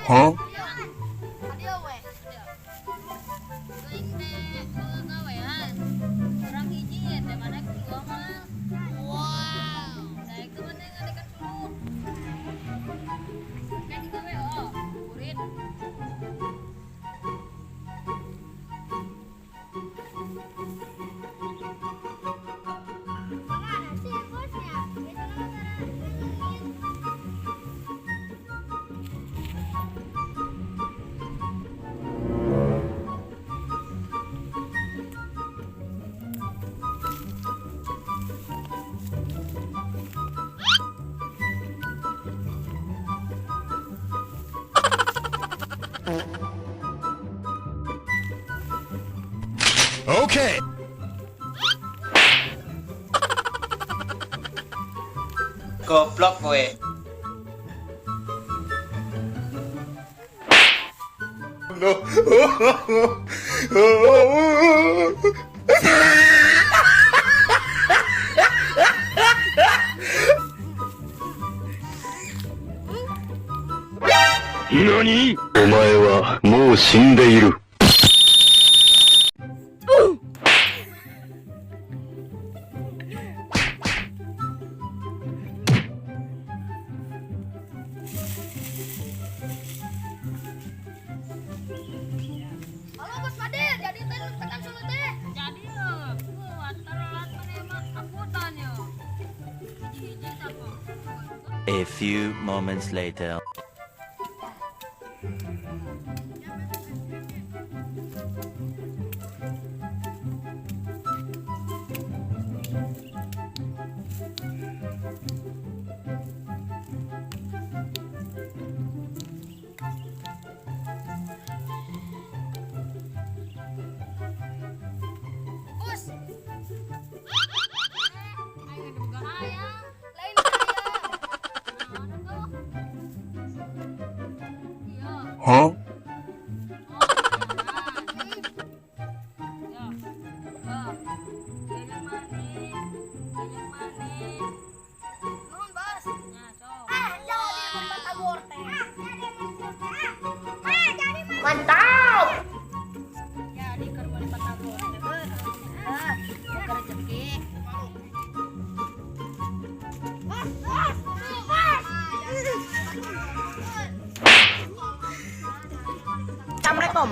Hah? Okay. Goblok kowe. No. NANI?お前はもう死んでいる。Halo Bos Fadil, jadi teh tekan sulut teh. Jadi ya. Telat mana mah akutan ya. Hiji-hiji apa? A few moments later. Bos. Ayo juga hayang. Lain hayang. Mana tuh? Iya. Hah? Mantap. Jadi kerja batagor teh. Jaga rezeki. Assalamualaikum.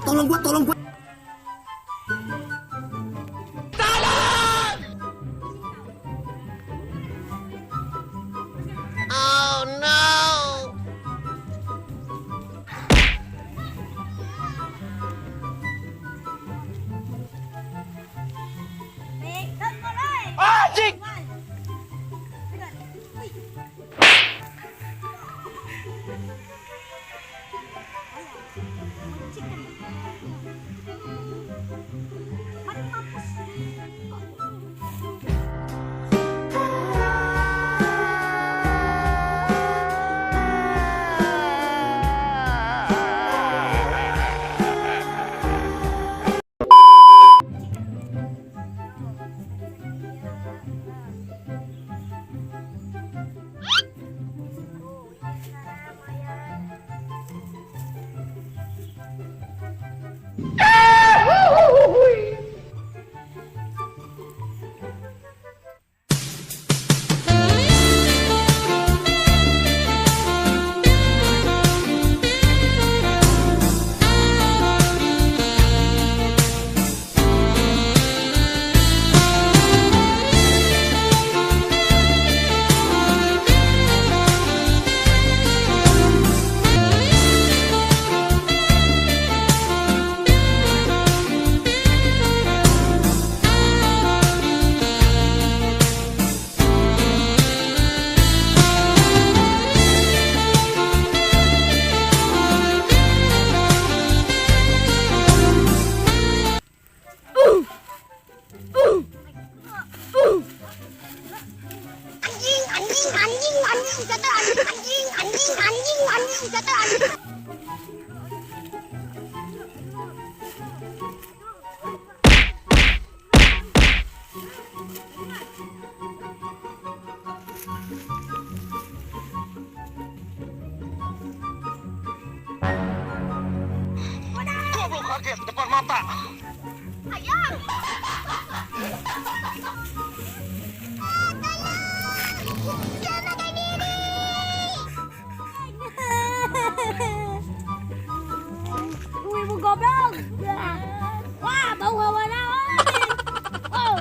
Tolong gua. Anjing. Anjing kata anjing kata anjing. Goblok kaget depan mata. Ayam. Ibu goblok. Wah, bau hawa naon. Oh.